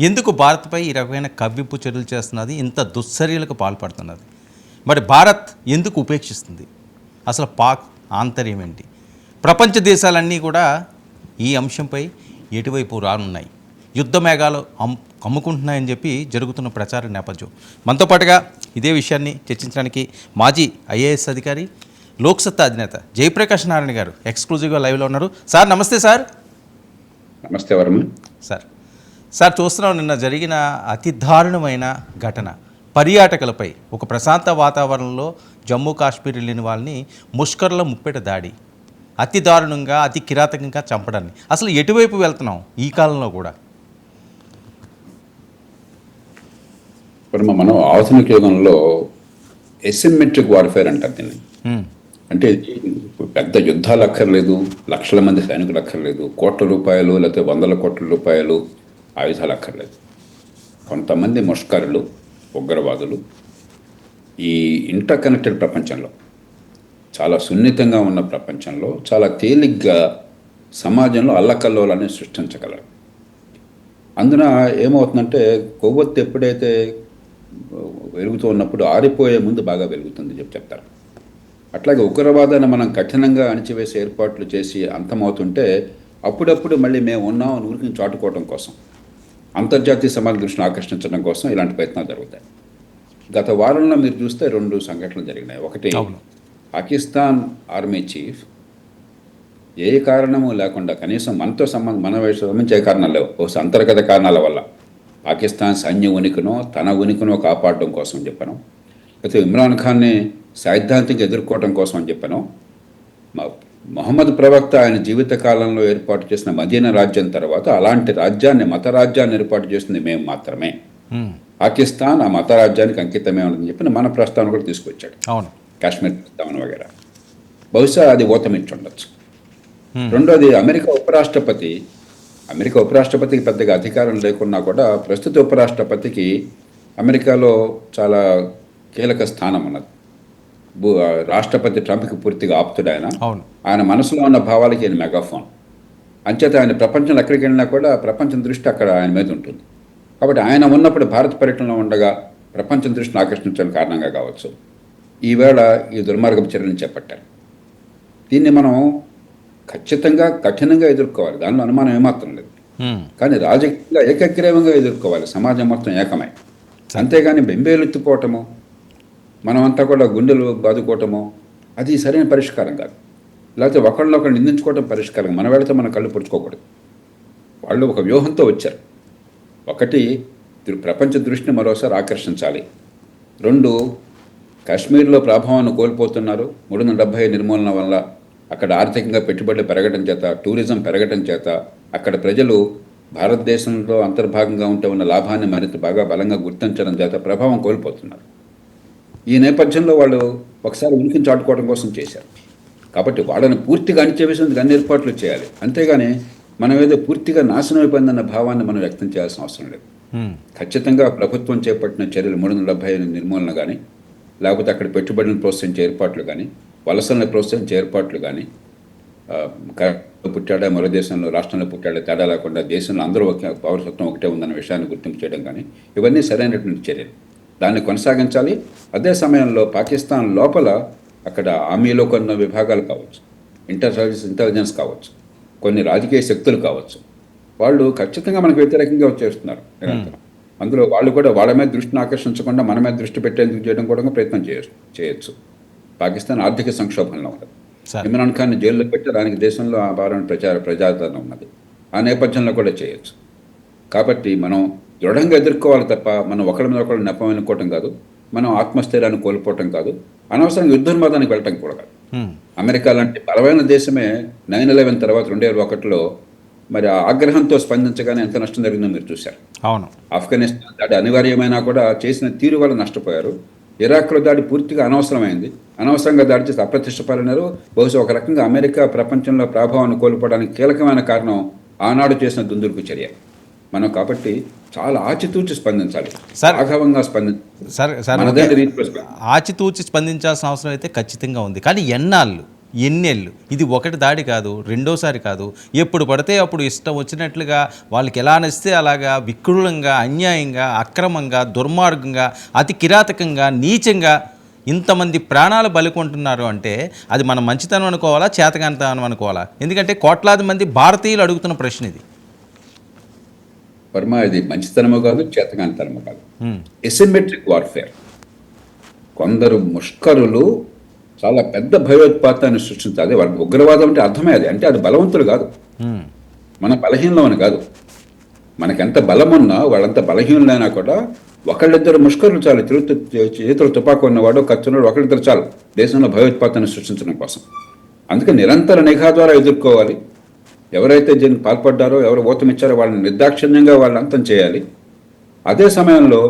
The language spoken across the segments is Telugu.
ఎందుకు భారత్పై ఈ రకమైన కవ్వింపు చర్యలు చేస్తున్నది, ఇంత దుశ్చర్యలకు పాల్పడుతున్నది? మరి భారత్ ఎందుకు ఉపేక్షిస్తుంది? అసలు పాక్ ఆంతర్యం ఏంటి? ప్రపంచ దేశాలన్నీ కూడా ఈ అంశంపై ఎటువైపు రానున్నాయి? యుద్ధ మేఘాలు కమ్ముకుంటున్నాయని చెప్పి జరుగుతున్న ప్రచార నేపథ్యం. మనతో పాటుగా ఇదే విషయాన్ని చర్చించడానికి మాజీ ఐఏఎస్ అధికారి, లోక్సత్తా అధినేత జయప్రకాష్ నారాయణ గారు ఎక్స్క్లూజివ్గా లైవ్లో ఉన్నారు. సార్ నమస్తే. సార్ నమస్తే వర్మ. సార్ చూస్తున్నాం, నిన్న జరిగిన అతి దారుణమైన ఘటన, పర్యాటకులపై ఒక ప్రశాంత వాతావరణంలో జమ్మూ కాశ్మీర్ వెళ్ళిన వాళ్ళని ముష్కర్ల ముప్పెట దాడి, అతి దారుణంగా అతి కిరాతకంగా చంపడాన్ని. అసలు ఎటువైపు వెళ్తున్నాం ఈ కాలంలో కూడా? మనం ఆధునిక యుగంలో ఎసిమెట్రిక్ వార్ఫేర్ అంటారు దీన్ని. అంటే పెద్ద యుద్ధాలు అక్కర్లేదు, లక్షల మంది సైనికులు అక్కర్లేదు, కోట్ల రూపాయలు లేకపోతే వందల కోట్ల రూపాయలు ఆయుధాలు అక్కర్లేదు. కొంతమంది ముష్కరులు, ఉగ్రవాదులు ఈ ఇంటర్ కనెక్టెడ్ ప్రపంచంలో, చాలా సున్నితంగా ఉన్న ప్రపంచంలో చాలా తేలిగ్గా సమాజంలో అల్లకల్లోలాన్ని సృష్టించగలరు. అందున ఏమవుతుందంటే, కొవ్వొత్తి ఎప్పుడైతే వెలుగుతూ ఉన్నప్పుడు ఆరిపోయే ముందు బాగా వెలుగుతుంది చెప్తారు. అట్లాగే ఉగ్రవాదాన్ని మనం కఠినంగా అణిచివేసే ఏర్పాట్లు చేసి అంతమవుతుంటే అప్పుడప్పుడు మళ్ళీ మేము ఉన్నాం అని ఊరికి చాటుకోవడం కోసం, అంతర్జాతీయ సమాజ దృష్టిని ఆకర్షించడం కోసం ఇలాంటి ప్రయత్నాలు జరుగుతాయి. గత వారంలో మీరు చూస్తే 2 సంఘటనలు జరిగినాయి. ఒకటి, పాకిస్తాన్ ఆర్మీ చీఫ్ ఏ కారణము లేకుండా, కనీసం మనతో సంబంధించి ఏ కారణాలు లేవు, బహుశా అంతర్గత కారణాల వల్ల పాకిస్తాన్ సైన్య ఉనికినో తన ఉనికినో కాపాడడం కోసం చెప్పాను, లేకపోతే ఇమ్రాన్ ఖాన్ని సైద్ధాంతిక ఎదుర్కోవడం కోసం అని చెప్పాను. మొహమ్మద్ ప్రవక్త ఆయన జీవిత కాలంలో ఏర్పాటు చేసిన మదీనా రాజ్యం తర్వాత అలాంటి రాజ్యాన్ని, మత రాజ్యాన్ని ఏర్పాటు చేస్తుంది మేము మాత్రమే. పాకిస్తాన్ ఆ మత రాజ్యానికి అంకితమే ఉందని చెప్పి మన ప్రస్తావన కూడా తీసుకొచ్చాడు. అవును, కాశ్మీర్ ప్రస్తావన వగేరా. బహుశా అది ఓతమిచ్చి ఉండొచ్చు. రెండోది, అమెరికా ఉపరాష్ట్రపతికి పెద్దగా అధికారం లేకున్నా కూడా ప్రస్తుత ఉపరాష్ట్రపతికి అమెరికాలో చాలా కీలక స్థానం ఉన్నది. రాష్ట్రపతి ట్రంప్కి పూర్తిగా ఆప్తుడు ఆయన మనసులో ఉన్న భావాలకి ఆయన మెగాఫోన్. అంచేత ఆయన ప్రపంచంలో ఎక్కడికి వెళ్ళినా కూడా ప్రపంచం దృష్టి అక్కడ ఆయన మీద ఉంటుంది. కాబట్టి ఆయన ఉన్నప్పుడు భారత పర్యటనలో ఉండగా ప్రపంచం దృష్టిని ఆకర్షించడానికి కారణంగా కావచ్చు ఈవేళ ఈ దుర్మార్గపు చర్యలను చేపట్టారు. దీన్ని మనం ఖచ్చితంగా కఠినంగా ఎదుర్కోవాలి, దానిలో అనుమానం ఏమాత్రం లేదు. కానీ రాజకీయంగా ఏకగ్రీవంగా ఎదుర్కోవాలి, సమాజం మొత్తం ఏకమై. అంతేగాని బెంబేలెత్తిపోవటము, మనమంతా కూడా గుండెలు బాదుకోవటము అది సరైన పరిష్కారం కాదు. లేకపోతే ఒకళ్ళు నిందించుకోవటం పరిష్కారం. మన వెళితే మన కళ్ళు పుడుచుకోకూడదు. వాళ్ళు ఒక వ్యూహంతో వచ్చారు. ఒకటి, ప్రపంచ దృష్టిని మరోసారి ఆకర్షించాలి. 2, కాశ్మీర్లో ప్రభావాన్ని కోల్పోతున్నారు. 370 నిర్మూలన వల్ల అక్కడ ఆర్థికంగా పెట్టుబడులు పెరగడం చేత, టూరిజం పెరగడం చేత అక్కడ ప్రజలు భారతదేశంలో అంతర్భాగంగా ఉంటే ఉన్న లాభాన్ని మరింత బాగా బలంగా గుర్తించడం చేత ప్రభావం కోల్పోతున్నారు. ఈ నేపథ్యంలో వాళ్ళు ఒకసారి ఉనికిని చాటుకోవడం కోసం చేశారు. కాబట్టి వాళ్ళని పూర్తిగా అణిచివేసేందుకు అన్ని ఏర్పాట్లు చేయాలి. అంతేగాని మనం ఏదో పూర్తిగా నాశనం అయిపోయిందన్న భావాన్ని మనం వ్యక్తం చేయాల్సిన అవసరం లేదు. ఖచ్చితంగా ప్రభుత్వం చేపట్టిన చర్యలు 370 నిర్మూలన కానీ, లేకపోతే అక్కడ పెట్టుబడులను ప్రోత్సహించే ఏర్పాట్లు కానీ, వలసలను ప్రోత్సహించే ఏర్పాట్లు కానీ, పుట్టాడా మరో దేశంలో రాష్ట్రంలో పుట్టాడా తేడా లేకుండా దేశంలో అందరూ పౌరసత్వం ఒకటే ఉందన్న విషయాన్ని గుర్తింపు చేయడం కానీ, ఇవన్నీ సరైనటువంటి చర్యలు. దాన్ని కొనసాగించాలి. అదే సమయంలో పాకిస్తాన్ లోపల అక్కడ ఆర్మీలో కొన్ని విభాగాలు కావచ్చు, ఇంటెలిజెన్స్ కావచ్చు, కొన్ని రాజకీయ శక్తులు కావచ్చు, వాళ్ళు ఖచ్చితంగా మనకు వ్యతిరేకంగా వచ్చేస్తున్నారు నిరంతరం. అందులో వాళ్ళు కూడా వాళ్ళ మీద దృష్టిని ఆకర్షించకుండా మన మీద దృష్టి పెట్టేందుకు చేయడం కూడా ప్రయత్నం చేయొచ్చు. పాకిస్తాన్ ఆర్థిక సంక్షోభంలో ఉన్నది. ఇమ్రాన్ ఖాన్ని జైల్లో పెట్టి దానికి దేశంలో ఆ భారణ ప్రజాదరణ ఉన్నది. ఆ నేపథ్యంలో కూడా చేయొచ్చు. కాబట్టి మనం దృఢంగా ఎదుర్కోవాలి తప్ప మనం ఒకరి మీద ఒకరు నెపం అనుకోవటం కాదు, మనం ఆత్మస్థైర్యాన్ని కోల్పోవటం కాదు, అనవసరంగా యుద్ధోన్మాదానికి వెళ్ళటం కూడా కాదు. అమెరికా లాంటి బలమైన దేశమే 9/11 తర్వాత 2001లో మరి ఆ ఆగ్రహంతో స్పందించగానే ఎంత నష్టం జరిగిందో మీరు చూశారు. అవును, ఆఫ్ఘనిస్తాన్ దాడి అనివార్యమైనా కూడా చేసిన తీరు వల్ల నష్టపోయారు. ఇరాక్లో దాడి పూర్తిగా అనవసరమైంది. అనవసరంగా దాడి చేసి అప్రతిష్ట పాలన్నారు. బహుశా ఒక రకంగా అమెరికా ప్రపంచంలో ప్రభావాన్ని కోల్పోవడానికి కీలకమైన కారణం ఆనాడు చేసిన దుందుడుకు చర్య. మనం కాబట్టి చాలా ఆచితూచి స్పందించాలి, రాఘవంగా ఆచితూచి స్పందించాల్సిన అవసరం అయితే ఖచ్చితంగా ఉంది. కానీ ఎన్నాళ్ళు ఎన్నేళ్ళు ఇది ఒకటి దాడి కాదు, రెండోసారి కాదు, ఎప్పుడు పడితే అప్పుడు ఇష్టం వచ్చినట్లుగా వాళ్ళకి ఎలా నచ్చితే అలాగా వికృతంగా, అన్యాయంగా, అక్రమంగా, దుర్మార్గంగా, అతి కిరాతకంగా, నీచంగా ఇంతమంది ప్రాణాలు బలికొంటున్నారు అంటే అది మనం మంచితనం అనుకోవాలా, చేతకానితనం అనుకోవాలా? ఎందుకంటే కోట్లాది మంది భారతీయులు అడుగుతున్న ప్రశ్న ఇది. వర్మ, ఇది మంచితనమో కాదు, చేతకానితనమో కాదు, ఎసిమెట్రిక్ వార్ఫేర్. కొందరు ముష్కరులు చాలా పెద్ద భయోత్పాతాన్ని సృష్టించాలి. వాళ్ళకి ఉగ్రవాదం అంటే అర్థమే అది. అంటే అది బలవంతులు కాదు, మన బలహీనం అని కాదు. మనకెంత బలం ఉన్నా వాళ్ళంత బలహీనులైనా కూడా ఒకళ్ళిద్దరు ముష్కరులు చాలు. చేతులు తుపాకు ఉన్నవాడు, కత్తున్నాడు, ఒకళ్ళిద్దరు చాలు దేశంలో భయోత్పాతాన్ని సృష్టించడం కోసం. అందుకే నిరంతర నిఘా ద్వారా ఎదుర్కోవాలి. ఎవరైతే దీనికి పాల్పడ్డారో, ఎవరు ఓతమిచ్చారో వాళ్ళని నిర్దాక్షిణ్యంగా వాళ్ళని అంతం చేయాలి. అదే సమయంలో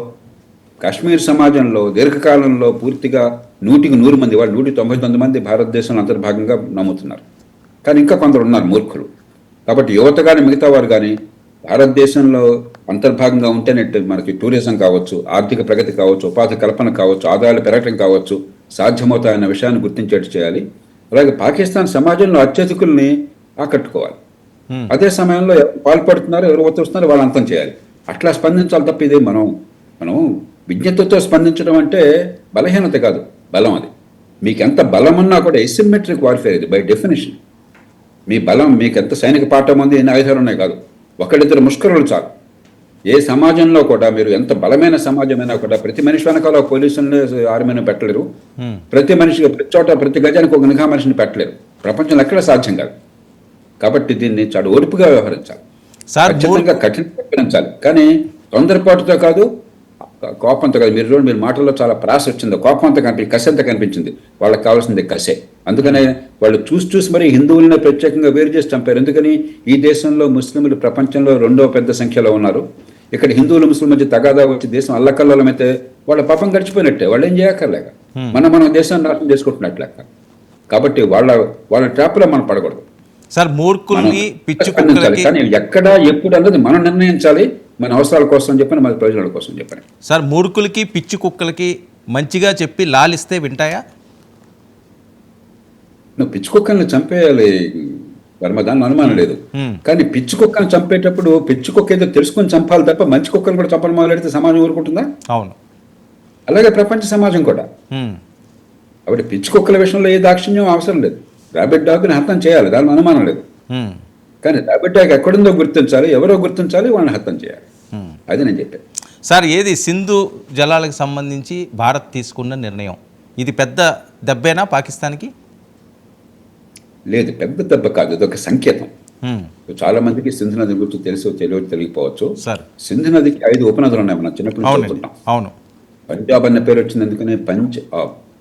కాశ్మీర్ సమాజంలో దీర్ఘకాలంలో పూర్తిగా 100కి 100 మంది, వాళ్ళు 199 మంది భారతదేశంలో అంతర్భాగంగా నమ్ముతున్నారు. కానీ ఇంకా కొందరు ఉన్నారు మూర్ఖులు. కాబట్టి యువత కానీ మిగతా వారు కానీ భారతదేశంలో అంతర్భాగంగా ఉంటేనే మనకి టూరిజం కావచ్చు, ఆర్థిక ప్రగతి కావచ్చు, ఉపాధి కల్పన కావచ్చు, ఆదాయాలు పెరగటం కావచ్చు సాధ్యమవుతాయన్న విషయాన్ని గుర్తించేట్టు చేయాలి. అలాగే పాకిస్తాన్ సమాజంలో అత్యధికుల్ని ఆకట్టుకోవాలి. అదే సమయంలో ఎవరు పాల్పడుతున్నారు, ఎవరు ఒత్తిస్తున్నారు వాళ్ళు అంతం చేయాలి. అట్లా స్పందించాలి తప్ప ఇది మనం విజ్ఞతతో స్పందించడం అంటే బలహీనత కాదు, బలం. అది మీకు ఎంత బలం ఉన్నా కూడా ఎసిమెట్రిక్ వార్ఫేర్ ఇది బై డెఫినేషన్. మీ బలం, మీకు ఎంత సైనిక పాఠం ఉంది, ఎన్ని ఆయుధాలు ఉన్నాయి కాదు, ఒకళ్ళిద్దరు ముష్కరులు చాలు. ఏ సమాజంలో కూడా మీరు ఎంత బలమైన సమాజమైనా కూడా ప్రతి మనిషి వెనకాల పోలీసులను, ఆర్మీని పెట్టలేరు. ప్రతి మనిషికి ప్రతి చోట ప్రతి గజానికి ఒక నిఘా మనిషిని పెట్టలేరు. ప్రపంచంలో ఎక్కడ సాధ్యం కాదు. కాబట్టి దీన్ని చాలా ఓర్పుగా వ్యవహరించాలి, ఖచ్చితంగా కఠినంగా వ్యవహరించాలి. కానీ తొందరపాటుతో కాదు, కోపంతో కాదు. మీరు మాటల్లో చాలా ప్రాస వచ్చింది, కోపంతో కనిపించింది, కసి అంతా కనిపించింది. వాళ్ళకి కావాల్సింది కసే. అందుకనే వాళ్ళు చూసి మరి హిందువులనే ప్రత్యేకంగా వేరు చేసి చంపారు. ఎందుకని ఈ దేశంలో ముస్లింలు ప్రపంచంలో 2వ పెద్ద సంఖ్యలో ఉన్నారు. ఇక్కడ హిందువులు ముస్లిం మధ్య తగాదా వచ్చి దేశం అల్లకల్లోలమైతే వాళ్ళ పాపం గడిచిపోయినట్టే, వాళ్ళు ఏం చేయక్కర్లేక మనం దేశాన్ని నాశనం చేసుకుంటున్నట్లేక. కాబట్టి వాళ్ళ ట్రాప్లో మనం పడకూడదు సార్. మూర్ఖుల్ని, పిచ్చి కుక్కలకి, కానీ ఎక్కడ ఎప్పుడు అన్నది మనం నిర్ణయించాలి, మన అవసరాల కోసం చెప్పని, మన ప్రయోజనాల కోసం చెప్పని. సార్, మూర్ఖులకి, పిచ్చి కుక్కలకి మంచిగా చెప్పి లాలిస్తే వింటాయా? నువ్వు పిచ్చి కుక్కల్ని చంపేయాలి వర్మ, దాని అనుమానం లేదు. కానీ పిచ్చి కుక్కను చంపేటప్పుడు పిచ్చి కుక్క ఏదో తెలుసుకొని చంపాలి తప్ప మంచి కుక్కను కూడా చంపడం మొదలెడితే సమాజం ఊరుకుంటుందా? అవును. అలాగే ప్రపంచ సమాజం కూడా. కాబట్టి పిచ్చి కుక్కల విషయంలో ఏ దాక్షిణ్యం అవసరం లేదు. ర్యాబిట్ డాగ్ని హత్యం చేయాలి, దాని అనుమానం లేదు. కానీ ర్యాబిట్ డాగ్ ఎక్కడుందో గుర్తించాలి, ఎవరో గుర్తించాలి, వాళ్ళని హత్యం చేయాలి. అది నేను చెప్పాను. సార్, ఏది సింధు జలాలకు సంబంధించి భారత్ తీసుకున్న నిర్ణయం ఇది పెద్ద దెబ్బేనా పాకిస్తాన్కి? లేదు, పెద్ద దెబ్బ కాదు, ఇది ఒక సంకేతం. చాలా మందికి సింధు నది గురించి తెలియకపోవచ్చు. సింధు నదికి 5 ఉపనదులు ఉన్నాయి, మనం చిన్నప్పుడు చదువుతున్నాం. అవును. పంజాబ్ అన్న పేరు వచ్చింది ఎందుకని,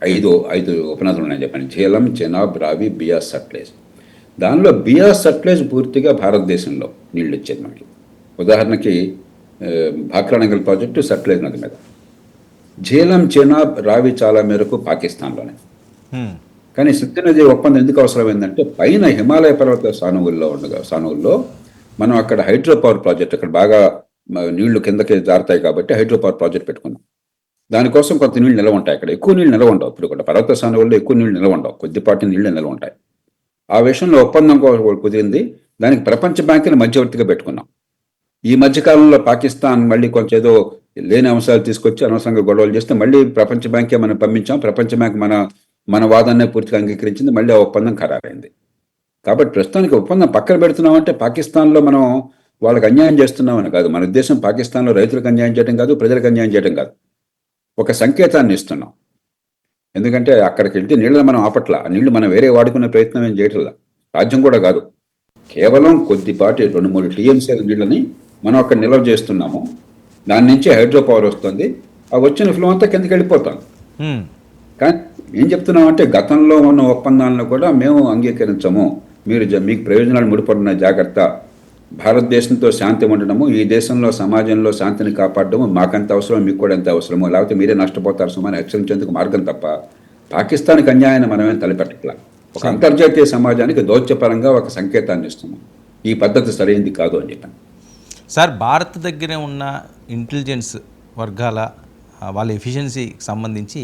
ఐదు ఉపనదులు ఉన్నాయని చెప్పండి. ఝేలం, చెనాబ్, రావి, బియాస్, సట్లెజ్. దానిలో బియాస్, సట్లెజ్ పూర్తిగా భారతదేశంలో నీళ్ళు ఇచ్చేది మనకి. ఉదాహరణకి భాక్రానంగల్ ప్రాజెక్టు సట్లెజ్ నది మీద. ఝేలం, చెనాబ్, రావి చాలా మేరకు పాకిస్తాన్లోనే. కానీ సింధు నది ఒప్పందం ఎందుకు అవసరమైందంటే, పైన హిమాలయ పర్వత సానువుల్లో మనం అక్కడ హైడ్రో పవర్ ప్రాజెక్ట్, అక్కడ బాగా నీళ్లు కిందకి జారుతాయి కాబట్టి హైడ్రో పవర్ ప్రాజెక్ట్ పెట్టుకున్నాం. దానికోసం కొంత నీళ్ళు నిల్వ ఉంటాయి. అక్కడ ఎక్కువ నీళ్ళు నిల్వ ఉండవు. ఇప్పుడు కూడా పర్వత సానువుల్లో ఎక్కువ నీళ్ళు నిల్వ ఉండవు, కొద్దిపాటి నీళ్ళు నిల్వ ఉంటాయి. ఆ విషయంలో ఒప్పందం కుదిరింది. దానికి ప్రపంచ బ్యాంకుని మధ్యవర్తిగా పెట్టుకున్నాం. ఈ మధ్యకాలంలో పాకిస్తాన్ మళ్ళీ కొంచెం ఏదో లేని అంశాలు తీసుకొచ్చి అనవసరంగా గొడవలు చేస్తే మళ్ళీ ప్రపంచ బ్యాంకే మనం పంపించాం. ప్రపంచ బ్యాంక్ మన వాదాన్నే పూర్తిగా అంగీకరించింది. మళ్ళీ ఆ ఒప్పందం ఖరారైంది. కాబట్టి ప్రస్తుతానికి ఒప్పందం పక్కన పెడుతున్నామంటే పాకిస్తాన్లో మనం వాళ్ళకి అన్యాయం చేస్తున్నామని కాదు. మన ఉద్దేశం పాకిస్తాన్లో రైతులకు అన్యాయం చేయడం కాదు, ప్రజలకు అన్యాయం చేయడం కాదు. ఒక సంకేతాన్ని ఇస్తున్నాం. ఎందుకంటే అక్కడికి వెళ్తే నీళ్ళని మనం ఆపట్ల, ఆ నీళ్లు మనం వేరే వాడుకునే ప్రయత్నం ఏం చేయట్లా, సాధ్యం కూడా కాదు. కేవలం కొద్దిపాటి 2-3 టీఎంసీల నీళ్ళని మనం అక్కడ నిల్వ చేస్తున్నాము. దాని నుంచి హైడ్రో పవర్ వస్తుంది. ఆ వచ్చిన ఫ్లో అంతా కిందకి వెళ్ళిపోతాం. కానీ ఏం చెప్తున్నామంటే, గతంలో ఉన్న ఒప్పందాలను కూడా మేము అంగీకరించము. మీకు ప్రయోజనాలు ముడిపడిన జాగ్రత్త, భారతదేశంతో శాంతి ఉండడము, ఈ దేశంలో సమాజంలో శాంతిని కాపాడడము మాకంత అవసరం, మీకు కూడా ఎంత అవసరమో, లేకపోతే మీరే నష్టపోతారు సుమని హెచ్చరించేందుకు మార్గం తప్ప పాకిస్తాన్కి అన్యాయాన్ని మనమేం తలపెట్టట్లా. ఒక అంతర్జాతీయ సమాజానికి దౌత్యపరంగా ఒక సంకేతాన్ని ఇస్తున్నాం. ఈ పద్ధతి సరైనది కాదు అని చెప్పాను. సార్, భారత్ దగ్గరే ఉన్న ఇంటెలిజెన్స్ వర్గాల వాళ్ళ ఎఫిషియన్సీకి సంబంధించి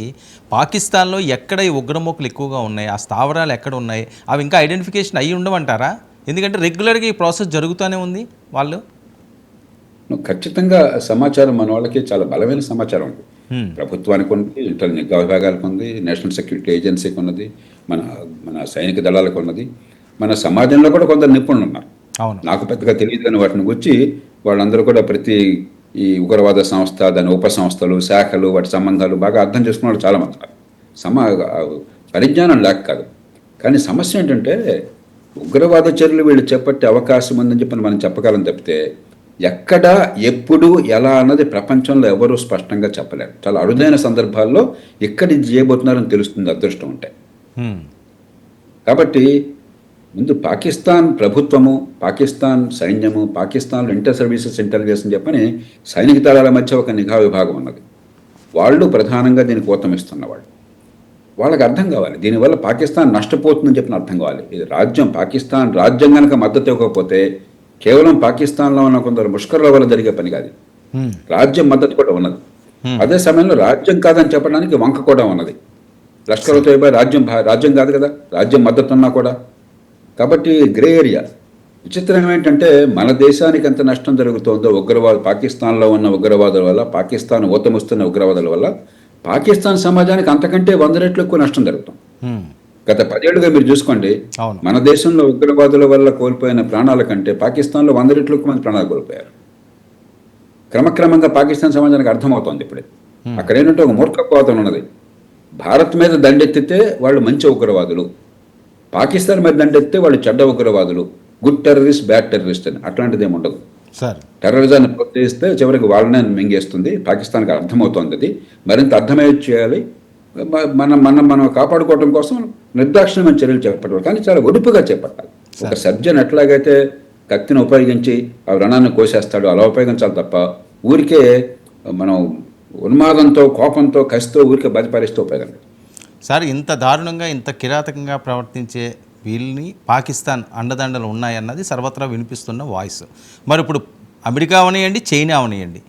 పాకిస్తాన్లో ఎక్కడ ఈ ఉగ్రమూకలు ఎక్కువగా ఉన్నాయి, ఆ స్థావరాలు ఎక్కడ ఉన్నాయి, అవి ఇంకా ఐడెంటిఫికేషన్ అయ్యి ఉండమంటారా? ఎందుకంటే రెగ్యులర్గా ఈ ప్రాసెస్ జరుగుతూనే ఉంది. వాళ్ళు ఖచ్చితంగా సమాచారం మన వాళ్ళకి చాలా బలమైన సమాచారం ఉంది. ప్రభుత్వానికి ఉంది, ఇంటర్ నిఘా విభాగాలకు ఉంది, నేషనల్ సెక్యూరిటీ ఏజెన్సీకి ఉన్నది, మన మన సైనిక దళాలకు ఉన్నది, మన సమాజంలో కూడా కొందరు నిపుణులు ఉన్నారు. అవును, నాకు పెద్దగా తెలియదు కానీ వాటిని గురించి వాళ్ళందరూ కూడా ప్రతి ఈ ఉగ్రవాద సంస్థ, దాని ఉప సంస్థలు, శాఖలు, వాటి సంబంధాలు బాగా అర్థం చేసుకున్న వాళ్ళు చాలామంది ఉన్నారు. పరిజ్ఞానం లేక కాదు. కానీ సమస్య ఏంటంటే ఉగ్రవాద చర్యలు వీళ్ళు చేపట్టే అవకాశం ఉందని చెప్పి మనం చెప్పగలం తప్పితే ఎక్కడ, ఎప్పుడు, ఎలా అన్నది ప్రపంచంలో ఎవరూ స్పష్టంగా చెప్పలేరు. చాలా అరుదైన సందర్భాల్లో ఎక్కడ ఇది చేయబోతున్నారని తెలుస్తుంది అదృష్టం ఉంటే. కాబట్టి ముందు పాకిస్తాన్ ప్రభుత్వము, పాకిస్తాన్ సైన్యము, పాకిస్తాన్లో ఇంటర్ సర్వీసెస్ ఇంటెలిజెన్స్ అని చెప్పని సైనిక దళాల మధ్య ఒక నిఘా విభాగం ఉన్నది. వాళ్ళు ప్రధానంగా దీనికి ఊతమిస్తున్నవాళ్ళు. వాళ్ళకి అర్థం కావాలి దీనివల్ల పాకిస్తాన్ నష్టపోతుందని చెప్పిన అర్థం కావాలి. ఇది రాజ్యం, పాకిస్తాన్ రాజ్యం కనుక మద్దతు ఇవ్వకపోతే కేవలం పాకిస్తాన్లో ఉన్న కొందరు ముష్కరుల వల్ల జరిగే పని కాదు. రాజ్యం మద్దతు కూడా ఉన్నది. అదే సమయంలో రాజ్యం కాదని చెప్పడానికి వంక కూడా ఉన్నది. లష్కర్ తోయిబా రాజ్యం కాదు కదా, రాజ్యం మద్దతు ఉన్నా కూడా. కాబట్టి గ్రే ఏరియా. విచిత్రం ఏంటంటే మన దేశానికి ఎంత నష్టం జరుగుతుందో పాకిస్తాన్లో ఉన్న ఉగ్రవాదుల వల్ల, పాకిస్తాన్ ఊతముస్తున్న ఉగ్రవాదుల వల్ల పాకిస్తాన్ సమాజానికి అంతకంటే 100 రెట్లు ఎక్కువ నష్టం జరుగుతుంది. గత 10 ఏళ్ళుగా మీరు చూసుకోండి, మన దేశంలో ఉగ్రవాదుల వల్ల కోల్పోయిన ప్రాణాల కంటే పాకిస్తాన్లో 100 రెట్లు ఎక్కువ మంది ప్రాణాలు కోల్పోయారు. క్రమక్రమంగా పాకిస్తాన్ సమాజానికి అర్థమవుతోంది ఇప్పుడే. అక్కడ ఏంటంటే ఒక మూర్ఖత్వం ఉన్నది. భారత్ మీద దండెత్తితే వాళ్ళు మంచి ఉగ్రవాదులు, పాకిస్తాన్ మీద దండెత్తితే వాళ్ళు చెడ్డ ఉగ్రవాదులు, గుడ్ టెర్రరిస్ట్, బ్యాడ్ టెర్రరిస్ట్ అని. అట్లాంటిది ఏమి ఉండదు. టెర్రరిజాన్ని ప్రోత్సహిస్తే చివరికి వాళ్ళనే మింగేస్తుంది. పాకిస్తాన్కి అర్థమవుతోంది. అది మరింత అర్థమయ్యే చేయాలి. మనం కాపాడుకోవడం కోసం నిర్దాక్షిణ్యమైన చర్యలు చేపట్టాలి, కానీ చాలా ఒడుపుగా చేపట్టాలి. ఒక సర్జన్ ఎట్లాగైతే కత్తిని ఉపయోగించి ఆ వ్రణాన్ని కోసేస్తాడో అలా ఉపయోగించాలి తప్ప ఊరికే మనం ఉన్మాదంతో, కోపంతో, కసితో ఊరికే బతిపరిస్తూ ఉపయోగం. సార్, ఇంత దారుణంగా, ఇంత కిరాతకంగా ప్రవర్తించే వీళ్ళని పాకిస్తాన్ అండదండలు ఉన్నాయన్నది సర్వత్రా వినిపిస్తున్న వాయిస్. మరి ఇప్పుడు అమెరికా అవనియండి, చైనా అవనియండి,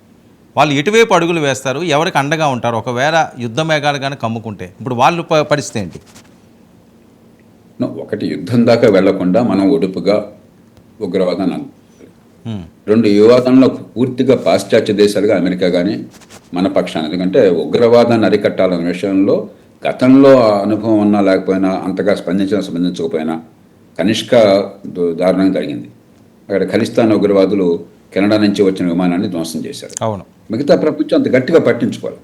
వాళ్ళు ఎటువైపు అడుగులు వేస్తారు, ఎవరికి అండగా ఉంటారు? ఒకవేళ యుద్ధ మేఘాలు కానీ కమ్ముకుంటే ఇప్పుడు వాళ్ళు పరిస్థితి ఏంటి? ఒకటి, యుద్ధం దాకా వెళ్లకుండా మనం ఒడుపుగా ఉగ్రవాదాన్ని రెండు, యువవాదంలో పూర్తిగా పాశ్చాత్య దేశాలుగా అమెరికా కానీ మన పక్షాన్ని, ఎందుకంటే ఉగ్రవాదాన్ని అరికట్టాలనే విషయంలో గతంలో అనుభవం ఉన్నా లేకపోయినా, అంతగా స్పందించకపోయినా కనిష్క దారుణంగా జరిగింది. అక్కడ ఖలిస్తాన్ ఉగ్రవాదులు కెనడా నుంచి వచ్చిన విమానాన్ని ధ్వంసం చేశారు. అవును, మిగతా ప్రపంచం అంత గట్టిగా పట్టించుకోవాలి.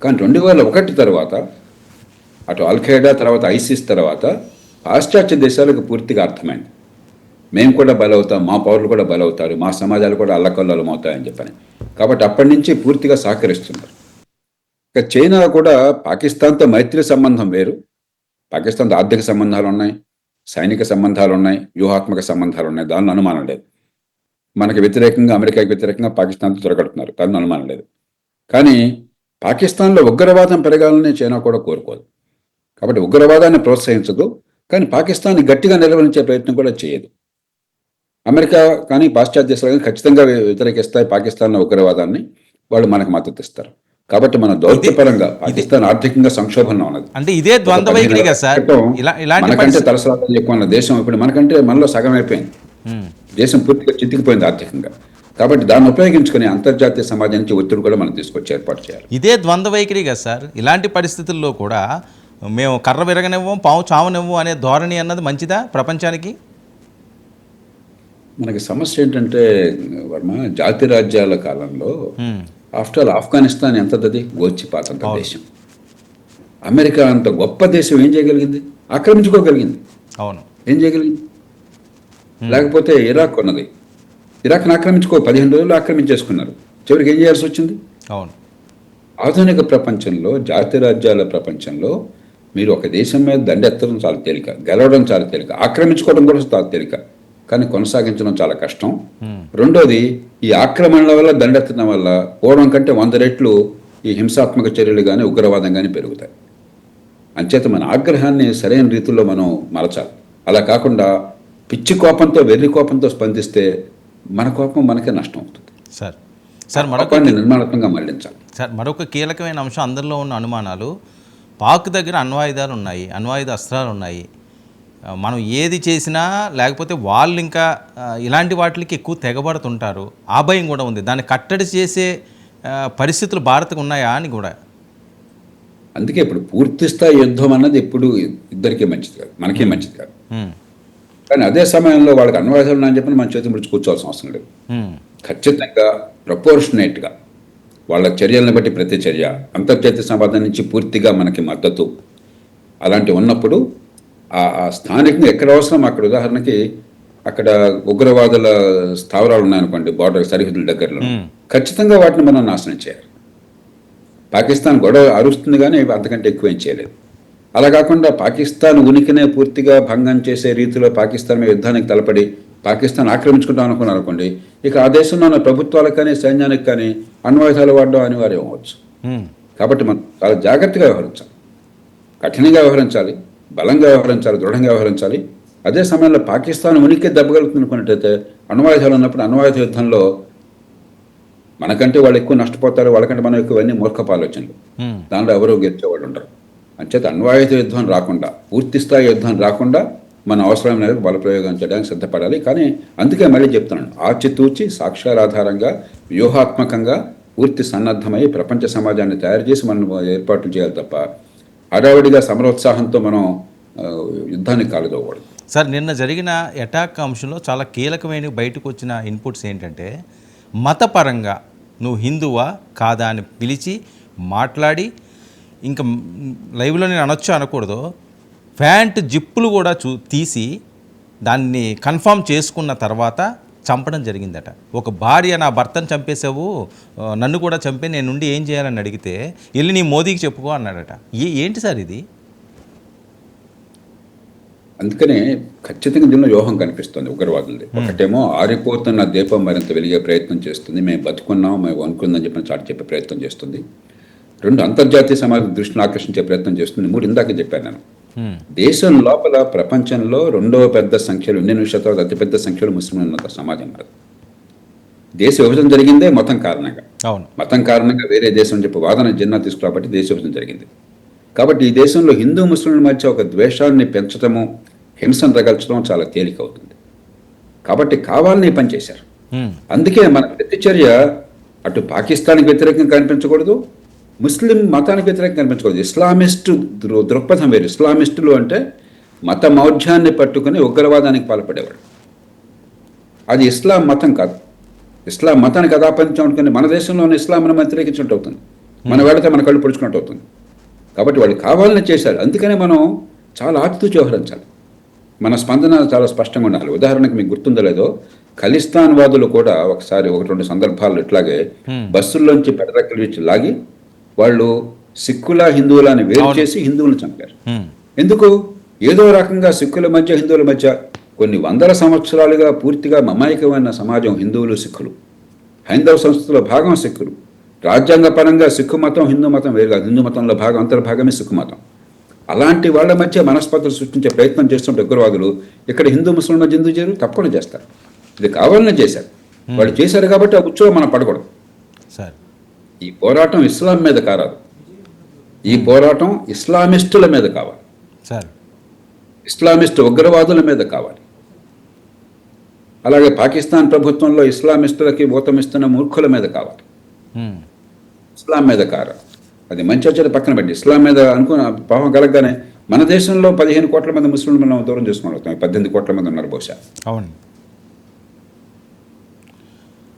కానీ 2001 తర్వాత అటు అల్ఖైడా తర్వాత ఐసిస్ తర్వాత పాశ్చాత్య దేశాలకు పూర్తిగా అర్థమైంది, మేము కూడా బలవుతాం, మా పౌరులు కూడా బలవుతారు, మా సమాజాలు కూడా అల్లకల్లోలం అవుతాయని చెప్పని. కాబట్టి అప్పటి నుంచి పూర్తిగా సహకరిస్తున్నారు. ఇక చైనా కూడా పాకిస్తాన్తో మైత్రి సంబంధం వేరు. పాకిస్తాన్తో ఆర్థిక సంబంధాలు ఉన్నాయి, సైనిక సంబంధాలు ఉన్నాయి, వ్యూహాత్మక సంబంధాలు ఉన్నాయి, దానిలో అనుమానం లేదు. మనకి వ్యతిరేకంగా, అమెరికాకి వ్యతిరేకంగా పాకిస్తాన్తో తిరగడుతున్నారు, దానిలో అనుమానం లేదు. కానీ పాకిస్తాన్లో ఉగ్రవాదం పెరగాలని చైనా కూడా కోరుకోదు. కాబట్టి ఉగ్రవాదాన్ని ప్రోత్సహించదు, కానీ పాకిస్తాన్ని గట్టిగా నిలవరించే ప్రయత్నం కూడా చేయదు. అమెరికా కానీ పాశ్చాత్య దేశాలు కానీ ఖచ్చితంగా వ్యతిరేకిస్తాయి పాకిస్తాన్లో ఉగ్రవాదాన్ని, వాళ్ళు మనకు మద్దతు ఇస్తారు. కాబట్టి మన దౌత్యపరంగా పాకిస్తాన్ ఆర్థికంగా సంక్షోభంలో ఉన్నది. అంటే ఇదే ద్వంద్వ వైఖరిగా సార్, మనకంటే తలసలాలు ఎక్కువ ఉన్న దేశం ఇప్పుడు మనకంటే మనలో సగం అయిపోయింది. దేశం పూర్తిగా చితికిపోయింది ఆర్థికంగా. కాబట్టి దాన్ని ఉపయోగించుకుని అంతర్జాతీయ సమాజం నుంచి ఒత్తిడి కూడా మనం తీసుకొచ్చి ఏర్పాటు చేయాలి. ఇదే ద్వంద్వ వైఖరిగా సార్, ఇలాంటి పరిస్థితుల్లో కూడా మేము కర్ర విరగనివ్వం, పావు చావనివ్వం అనే ధోరణి అన్నది మంచిదా ప్రపంచానికి? మనకి సమస్య ఏంటంటే వర్మ, జాతి రాజ్యాల కాలంలో ఆఫ్టర్ ఆల్ ఆఫ్ఘనిస్తాన్ ఎంతది గోచిపాతంత దేశం. అమెరికా అంత గొప్ప దేశం ఏం చేయగలిగింది? ఆక్రమించుకోగలిగింది. అవును, ఏం చేయగలిగింది? లేకపోతే ఇరాక్ ఉన్నది, ఇరాక్ని 15 రోజులు ఆక్రమించేసుకున్నారు. చివరికి ఏం చేయాల్సి వచ్చింది? అవును. ఆధునిక ప్రపంచంలో, జాతి రాజ్యాల ప్రపంచంలో మీరు ఒక దేశం మీద దండెత్తడం చాలా తేలిక, గెలవడం చాలా తేలిక, ఆక్రమించుకోవడం కూడా చాలా తేలిక, కానీ కొనసాగించడం చాలా కష్టం. రెండోది, ఈ ఆక్రమణల వల్ల, దండెత్తడం వల్ల పూర్వం కంటే 100 రెట్లు ఈ హింసాత్మక చర్యలు కానీ ఉగ్రవాదం కానీ పెరుగుతాయి. అంచేత మన ఆగ్రహాన్ని సరైన రీతిలో మనం మలచాలి. అలా కాకుండా పిచ్చి కోపంతో, వెర్రి కోపంతో స్పందిస్తే మన కోపం మనకే నష్టం అవుతుంది. సార్, మరొకటి నిర్మాణాత్మకంగా మళ్లించాలి. సార్ మరొక కీలకమైన అంశం అందరిలో ఉన్న అనుమానాలు, పాక్ దగ్గర అణ్వాయుధాలు ఉన్నాయి, అణ్వాయుధ అస్త్రాలు ఉన్నాయి. మనం ఏది చేసినా లేకపోతే వాళ్ళు ఇంకా ఇలాంటి వాటికి ఎక్కువ తెగబడుతుంటారు. ఆ భయం కూడా ఉంది. దాన్ని కట్టడి చేసే పరిస్థితులు భారత్కు ఉన్నాయా అని కూడా. అందుకే ఇప్పుడు పూర్తి స్థాయి యుద్ధం అన్నది ఎప్పుడు ఇద్దరికీ మంచిది కాదు, మనకే మంచిది కాదు. కానీ అదే సమయంలో వాళ్ళకి అణ్వాయుధాలు ఉన్నాయని చెప్పి మన చేతి ముడిచి కూర్చోవాల్సిన అవసరం లేదు. ఖచ్చితంగా ప్రపోర్షనేట్గా వాళ్ళ చర్యలను బట్టి ప్రతి చర్య అంతర్జాతీయ సమాజం నుంచి పూర్తిగా మనకి మద్దతు అలాంటివి ఉన్నప్పుడు ఆ స్థానికంగా ఎక్కడ అవసరం అక్కడ, ఉదాహరణకి అక్కడ ఉగ్రవాదుల స్థావరాలు ఉన్నాయనుకోండి బార్డర్ సరిహద్దుల దగ్గరలో, ఖచ్చితంగా వాటిని మనం నాశనం చేయాలి. పాకిస్తాన్ గొడవ అరుస్తుంది కానీ అంతకంటే ఎక్కువ ఏం చేయలేదు. అలా కాకుండా పాకిస్తాన్ ఉనికినే పూర్తిగా భంగం చేసే రీతిలో పాకిస్తాన్ మీద యుద్ధానికి తలపడి పాకిస్తాన్ ఆక్రమించుకుంటాం అనుకున్నాను అనుకోండి, ఇక ఆ దేశంలో ఉన్న ప్రభుత్వాలకు కానీ సైన్యానికి కానీ అణ్వాయుధాలు వాడడం అనివార్యం అవ్వచ్చు. కాబట్టి మనం చాలా జాగ్రత్తగా వ్యవహరించాలి, కఠినంగా వ్యవహరించాలి, బలంగా వ్యవహరించాలి, దృఢంగా వ్యవహరించాలి. అదే సమయంలో పాకిస్తాన్ ఉనికి దెబ్బగలుగుతుంది అనుకున్నట్టయితే అణ్వాయుధాలు ఉన్నప్పుడు అణ్వాయుధ యుద్ధంలో మనకంటే వాళ్ళు ఎక్కువ నష్టపోతారు, వాళ్ళకంటే మనం ఎక్కువ అన్ని మూర్ఖపు ఆలోచనలు, దానిలో ఎవరో గెలిచేవాళ్ళు ఉండరు. అంచేత అణ్వాయుధ యుద్ధం రాకుండా, పూర్తి స్థాయి యుద్ధం రాకుండా మన అవసరమైన మేరకు బలప్రయోగం చేయడానికి సిద్ధపడాలి. కానీ అందుకే మళ్ళీ చెప్తున్నాను, ఆచితూచి సాక్ష్యాల ఆధారంగా వ్యూహాత్మకంగా పూర్తి సన్నద్ధమై ప్రపంచ సమాజాన్ని తయారు చేసి మనం ఏర్పాట్లు చేయాలి తప్ప హడావుడిగా సమరోత్సాహంతో మనం యుద్ధాన్ని కాలుదోకూడదు. సార్ నిన్న జరిగిన అటాక్ అంశంలో చాలా కీలకమైన బయటకు వచ్చిన ఇన్పుట్స్ ఏంటంటే, మతపరంగా నువ్వు హిందువా కాదా అని పిలిచి మాట్లాడి, ఇంకా లైవ్లో నేను అనొచ్చు అనకూడదు, ప్యాంట్ జిప్పులు కూడా తీసి దాన్ని కన్ఫర్మ్ చేసుకున్న తర్వాత చంపడం జరిగిందట. ఒక భార్య నా భర్తను చంపేసావు, నన్ను కూడా చంపే, నేను నుండి ఏం చేయాలని అడిగితే వెళ్ళి నీ మోదీకి చెప్పుకో అన్నాడట. ఏంటి సార్ ఇది? అందుకనే ఖచ్చితంగా దీనిలో వ్యూహం కనిపిస్తుంది ఉగ్రవాదులది. ఒకటేమో ఆరిపోతున్న దీపం మరింత వెలిగే ప్రయత్నం చేస్తుంది, మేము బతుకున్నాం, మేము అనుకుందని చెప్పిన చాటి చెప్పే ప్రయత్నం చేస్తుంది. రెండు, అంతర్జాతీయ సమాజం దృష్టిని ఆకర్షించే ప్రయత్నం చేస్తుంది. మూడు, ఇందాక చెప్పాను నేను, దేశం లోపల ప్రపంచంలో రెండవ పెద్ద సంఖ్యలో, 19% అతిపెద్ద సంఖ్యలో ముస్లింలు ఉన్న సమాజం కాదు. దేశ విభజన జరిగిందే మతం కారణంగా. మతం కారణంగా వేరే దేశం చెప్పి వాదన జిన్నా తీసుకురాబట్టి దేశ విభజన జరిగింది. కాబట్టి ఈ దేశంలో హిందూ ముస్లింల మధ్య ఒక ద్వేషాన్ని పెంచడము, హింసను రగల్చడం చాలా తేలిక అవుతుంది. కాబట్టి కావాలని పనిచేశారు. అందుకే మన ప్రతి చర్య అటు పాకిస్తాన్కి వ్యతిరేకంగా కనిపించకూడదు, ముస్లిం మతానికి వ్యతిరేకంగా కనిపించకూడదు. ఇస్లామిస్టు దృక్పథం వేరు. ఇస్లామిస్టులు అంటే మత మౌఢ్యాన్ని పట్టుకుని ఉగ్రవాదానికి పాల్పడేవాడు. అది ఇస్లాం మతం కాదు. ఇస్లాం మతానికి అదాపంచం అనుకుని మన దేశంలోని ఇస్లాంను వ్యతిరేకించినట్టు అవుతుంది, మనం వెళితే మన కళ్ళు పొడుచుకున్నట్టు అవుతుంది. కాబట్టి వాళ్ళు కావాలని చేశారు. అందుకనే మనం చాలా ఆచితూచి వ్యవహరించాలి. మన స్పందన చాలా స్పష్టంగా ఉండాలి. ఉదాహరణకు మీకు గుర్తుందో లేదో, ఖలిస్తాన్ వాదులు కూడా ఒకసారి 1-2 సందర్భాల్లో ఇట్లాగే బస్సుల్లోంచి పెడరెక్కలు ఇచ్చి లాగి వాళ్ళు సిక్కుల హిందువుల అని వేరు చేసి హిందువులను చంపారు. ఎందుకు? ఏదో రకంగా సిక్కుల మధ్య హిందువుల మధ్య కొన్ని వందల సంవత్సరాలుగా పూర్తిగా మమాయికమైన సమాజం హిందువులు సిక్కులు, హైందవ సంస్కృతిలో భాగం సిక్కులు. రాజ్యాంగ పరంగా సిక్కు మతం హిందూ మతం వేరు కాదు, హిందూ మతంలో భాగం అంతర్భాగమే సిక్కు మతం. అలాంటి వాళ్ళ మధ్య మనస్పర్ధలు సృష్టించే ప్రయత్నం చేస్తుంటే ఉగ్రవాదులు ఇక్కడ హిందూ ముస్లిం మధ్య ఎందుకు చేయరు? తప్పకుండా చేస్తారు. ఇది కావాలనే చేశారు. వాళ్ళు చేశారు కాబట్టి ఆ ఉత్సవం మనం పడకూడదు. ఈ పోరాటం ఇస్లాం మీద కారాదు, ఈ పోరాటం ఇస్లామిస్టుల మీద కావాలి, ఇస్లామిస్టు ఉగ్రవాదుల మీద కావాలి. అలాగే పాకిస్తాన్ ప్రభుత్వంలో ఇస్లామిస్టులకి ఊతమిస్తున్న మూర్ఖుల మీద కావాలి, ఇస్లాం మీద కారాదు. అది మంచి వచ్చేది పక్కన పెట్టి ఇస్లాం మీద అనుకున్న పాపం కలగగానే మన దేశంలో 15 కోట్ల మంది ముస్లింలు మనం దూరం చేసుకుని 18 కోట్ల మంది ఉన్నారు బహుశా. అవును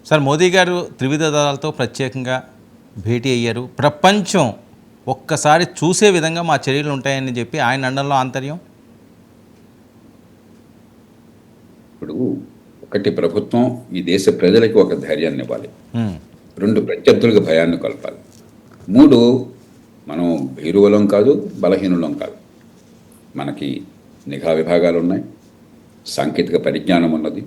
సార్, మోదీ గారు త్రివిధ దళాలతో ప్రత్యేకంగా భేటీ అయ్యారు. ప్రపంచం ఒక్కసారి చూసే విధంగా మా చర్యలు ఉంటాయని చెప్పి ఆయన అండంలో ఆంతర్యం. ఇప్పుడు ఒకటి, ప్రభుత్వం ఈ దేశ ప్రజలకి ఒక ధైర్యాన్ని ఇవ్వాలి. 2, ప్రత్యర్థులకు భయాన్ని కలపాలి. 3, మనం భీరువులం కాదు, బలహీనులం కాదు. మనకి నిఘా విభాగాలు ఉన్నాయి, సాంకేతిక పరిజ్ఞానం ఉన్నది,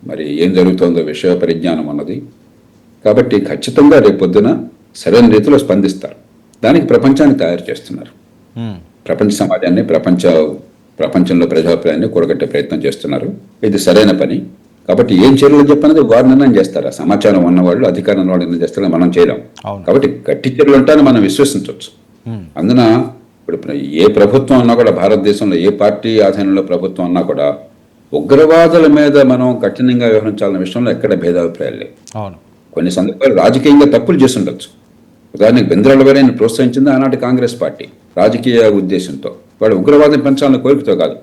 మరి ఏం జరుగుతుందో విషయ పరిజ్ఞానం ఉన్నది. కాబట్టి ఖచ్చితంగా రేపొద్దున సరైన రీతిలో స్పందిస్తారు. దానికి ప్రపంచాన్ని తయారు చేస్తున్నారు. ప్రపంచ సమాజాన్ని, ప్రపంచంలో ప్రజాభిప్రాయాన్ని కూడగట్టే ప్రయత్నం చేస్తున్నారు. ఇది సరైన పని. కాబట్టి ఏం చర్యలు చెప్పనేది వారు నిర్ణయం చేస్తారు. ఆ సమాచారం ఉన్నవాళ్ళు, అధికారం ఉన్నవాళ్ళు నిర్ణయం చేస్తారని మనం చేయలేం. కాబట్టి గట్టి చర్యలు ఉంటాయని మనం విశ్వసించవచ్చు. అందున ఇప్పుడు ఏ ప్రభుత్వం ఉన్నా కూడా, భారతదేశంలో ఏ పార్టీ ఆధీనంలో ప్రభుత్వం ఉన్నా కూడా ఉగ్రవాదుల మీద మనం కఠినంగా వ్యవహరించాలన్న విషయంలో ఎక్కడ భేదాభిప్రాయాలు లేవు. కొన్ని సందర్భాలు రాజకీయంగా తప్పులు చేస్తుండొచ్చు. ఉదాహరణకు బెంద్రాలవారిని ప్రోత్సహించింది ఆనాటి కాంగ్రెస్ పార్టీ రాజకీయ ఉద్దేశంతో. వాళ్ళు ఉగ్రవాదం పెంచాలన్న కోరికతో కాదు,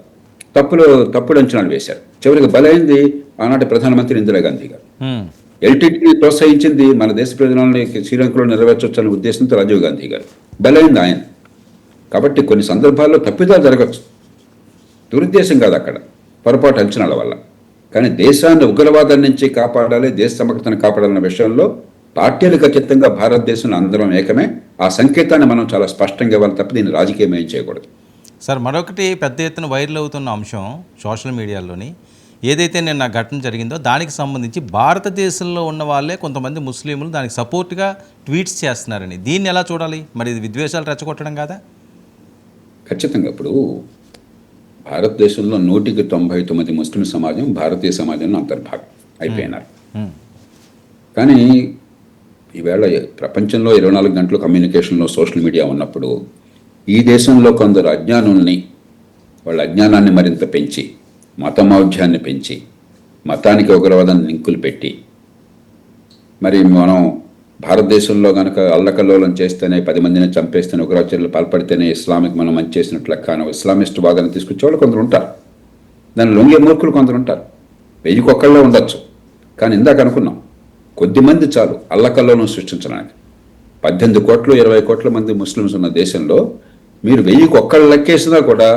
తప్పుడు అంచనాలు వేశారు. చివరికి బలైంది ఆనాటి ప్రధానమంత్రి ఇందిరాగాంధీ గారు. ఎల్టీటీని ప్రోత్సహించింది మన దేశ ప్రయోజనాలని శ్రీలంకలో నెరవేర్చొచ్చన్న ఉద్దేశంతో రాజీవ్ గాంధీ గారు. బలైంది ఆయన. కాబట్టి కొన్ని సందర్భాల్లో తప్పిదాలు జరగచ్చు, దురుద్దేశం కాదు, అక్కడ పొరపాటు అంచనాల వల్ల. కానీ దేశాన్ని ఉగ్రవాదం నుంచి కాపాడాలి, దేశ సమగ్రతను కాపాడాలన్న విషయంలో పార్టీలు ఖచ్చితంగా భారతదేశంలో అందరం ఏకమే. ఆ సంకేతాన్ని మనం చాలా స్పష్టంగా ఇవ్వాలి తప్ప దీన్ని రాజకీయం ఏం చేయకూడదు. సార్, మరొకటి పెద్ద ఎత్తున వైరల్ అవుతున్న అంశం సోషల్ మీడియాలోని ఏదైతే నిన్న ఘటన జరిగిందో దానికి సంబంధించి భారతదేశంలో ఉన్న వాళ్ళే కొంతమంది ముస్లింలు దానికి సపోర్ట్గా ట్వీట్స్ చేస్తున్నారని, దీన్ని ఎలా చూడాలి? మరి ఇది విద్వేషాలు రెచ్చగొట్టడం కాదా? ఖచ్చితంగా. ఇప్పుడు భారతదేశంలో 199 ముస్లిం సమాజం భారతీయ సమాజంలో అంతర్భాగం అయిపోయినారు. కానీ ఈవేళ ప్రపంచంలో 24 గంటలు కమ్యూనికేషన్లో సోషల్ మీడియా ఉన్నప్పుడు ఈ దేశంలో కొందరు అజ్ఞానుల్ని, వాళ్ళ అజ్ఞానాన్ని మరింత పెంచి, మతమౌఢ్యాన్ని పెంచి, మతానికి ఉగ్రవాదాన్ని లింకులు పెట్టి, మరి మనం భారతదేశంలో కనుక అల్లకల్లోలం చేస్తేనే 10 మందిని చంపేస్తేనే ఉగ్రవాద చర్యలు పాల్పడితేనే ఇస్లామిక్ మనం మంచి చేసినట్లు లెక్క ఇస్లామిస్ట్ వాదాన్ని తీసుకొచ్చేవాళ్ళు కొందరు ఉంటారు. దాన్ని లొంగే మూర్ఖులు కొందరు ఉంటారు. 1000 ఉండొచ్చు. కానీ ఇందాక అనుకున్నాం, కొద్దిమంది చాలు అల్లకల్లోలం సృష్టించడానికి. 18 కోట్లు 20 కోట్ల మంది ముస్లిమ్స్ ఉన్న దేశంలో మీరు 1000 లెక్కేసినా కూడా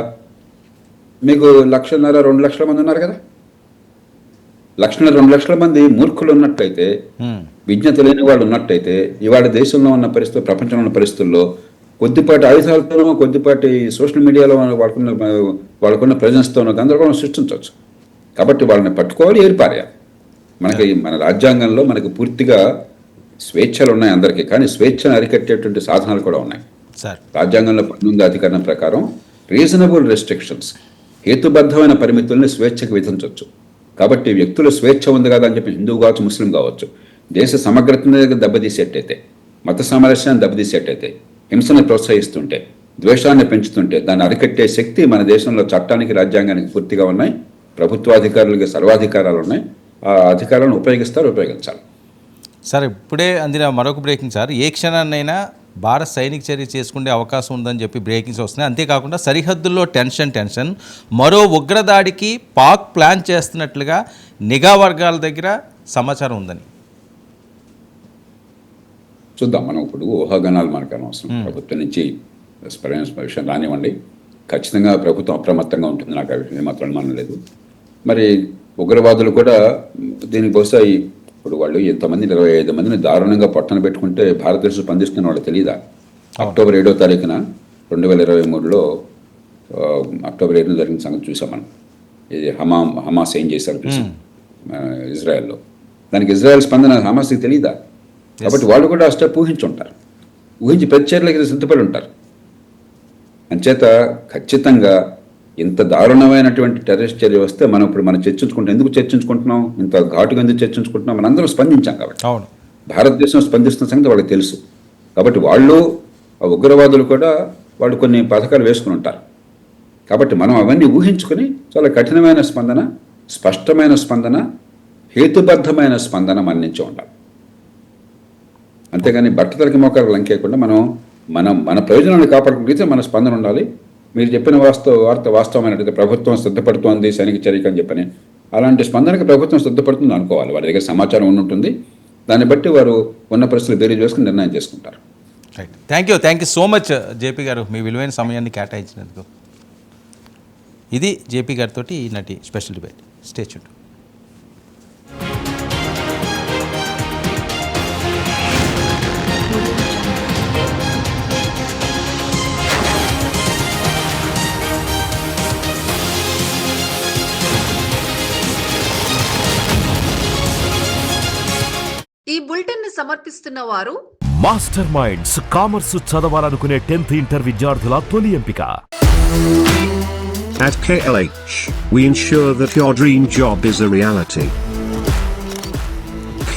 మీకు 1,500,000 2 లక్షల మంది ఉన్నారు కదా. 1,00,000 2 లక్షల మంది మూర్ఖులు ఉన్నట్టయితే, విజ్ఞత లేని వాళ్ళు ఉన్నట్టయితే, ఇవాళ దేశంలో ఉన్న పరిస్థితులు, ప్రపంచంలో ఉన్న పరిస్థితుల్లో కొద్దిపాటి ఆయుధాలతోనో కొద్దిపాటి సోషల్ మీడియాలో వాళ్ళకున్న ప్రజెన్స్తోనో గందరగోళం సృష్టించవచ్చు. కాబట్టి వాళ్ళని పట్టుకోవాలి, ఏరిపారేయాలి. మన రాజ్యాంగంలో మనకు పూర్తిగా స్వేచ్ఛలు ఉన్నాయి అందరికీ, కానీ స్వేచ్ఛను అరికట్టేటువంటి సాధనాలు కూడా ఉన్నాయి. రాజ్యాంగంలో 18వ అధికరణం ప్రకారం రీజనబుల్ రెస్ట్రిక్షన్స్, హేతుబద్ధమైన పరిమితుల్ని స్వేచ్ఛకు విధించవచ్చు. కాబట్టి వ్యక్తుల స్వేచ్ఛ ఉంది కదా అని చెప్పి హిందువు కావచ్చు, ముస్లిం కావచ్చు, దేశ సమగ్రతని దెబ్బతీసేటైతే, మత సామరస్యాన్ని దెబ్బతీసేటైతే, హింసను ప్రోత్సహిస్తుంటే, ద్వేషాన్ని పెంచుతుంటే దాన్ని అరికట్టే శక్తి మన దేశంలో చట్టానికి, రాజ్యాంగానికి పూర్తిగా ఉన్నాయి. ప్రభుత్వాధికారులకి సర్వాధికారాలు ఉన్నాయి. ఆ అధికారాలను ఉపయోగించాలి. సార్, ఇప్పుడే అందిన మరొక బ్రేకింగ్ సార్, ఏ క్షణాన్నైనా భారత్ సైనిక చర్య చేసుకునే అవకాశం ఉందని చెప్పి బ్రేకింగ్స్ వస్తున్నాయి. అంతేకాకుండా సరిహద్దుల్లో టెన్షన్, మరో ఉగ్రదాడికి పాక్ ప్లాన్ చేస్తున్నట్లుగా నిఘా వర్గాల దగ్గర సమాచారం ఉందని. చూద్దాం. మనం ఇప్పుడు ఊహాగానాలు మనకు అనవసరం. ప్రభుత్వం నుంచి విషయం రానివ్వండి. ఖచ్చితంగా ప్రభుత్వం అప్రమత్తంగా ఉంటుంది, నాకు ఆ విషయం మాత్రం అనుమానం లేదు. మరి ఉగ్రవాదులు కూడా దీనికి బహుశా ఇప్పుడు వాళ్ళు ఎంతమంది 25 మందిని దారుణంగా పట్టణ పెట్టుకుంటే భారతదేశం స్పందిస్తున్న వాళ్ళు తెలియదా? అక్టోబర్ 7వ తారీఖున 2023లో అక్టోబర్ 7న జరిగిన సంగతి చూసాం మనం. ఇది హమాస్ ఏం చేశారు చూసాం ఇజ్రాయెల్లో. దానికి ఇజ్రాయెల్ స్పందన హమాస్కి తెలియదా? కాబట్టి వాళ్ళు కూడా ఆ స్టెప్ ఊహించి ప్రతిచర్యలకి సిద్ధపడి ఉంటారు. అంచేత ఖచ్చితంగా ఇంత దారుణమైనటువంటి టెర్రరిస్ట్ చర్య వస్తే మనం చర్చించుకుంటాం. ఎందుకు చర్చించుకుంటున్నాం? ఇంత ఘాటుగా ఎందుకు చర్చించుకుంటున్నాం? మనందరం స్పందించాం కాబట్టి. భారతదేశం స్పందిస్తున్న సంగతి వాళ్ళకి తెలుసు. కాబట్టి వాళ్ళు, ఆ ఉగ్రవాదులు కూడా వాళ్ళు కొన్ని పథకాలు వేసుకుని ఉంటారు. కాబట్టి మనం అవన్నీ ఊహించుకొని చాలా కఠినమైన స్పందన, స్పష్టమైన స్పందన, హేతుబద్ధమైన స్పందన మన నుంచి ఉండాలి. అంతేగాని బట్టతలకి మోకాలు లంకేయకుండా మన ప్రయోజనాన్ని కాపాడుకుంటే మన స్పందన ఉండాలి. మీరు చెప్పిన వార్త వాస్తవమైనట్లయితే ప్రభుత్వం సిద్ధపడుతోంది సైనిక చర్యకు అని చెప్పని, అలాంటి స్పందనకి ప్రభుత్వం సిద్ధపడుతుంది అనుకోవాలి. వారి దగ్గర సమాచారం ఉంటుంది. దాన్ని బట్టి వారు ఉన్న పరిస్థితులు బేరీ చేసుకుని నిర్ణయం చేసుకుంటారు. Right. Thank you so much JP గారు, మీ విలువైన సమయాన్ని కేటాయించినందుకు. ఇది జేపీ గారితో ఈనాటి స్పెషల్ డిబేట్. Stay tuned. ఈ బులెటిన్ ని సమర్పిస్తున్న వారు మాస్టర్ మైండ్స్. కామర్స్ చదవాలనుకునే 10th ఇంటర్ విద్యార్థుల తొలి ఎంపిక. At KLH, we ensure that your dream job is a reality.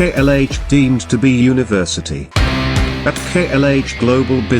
KLH deemed to be university. At KLH Global Business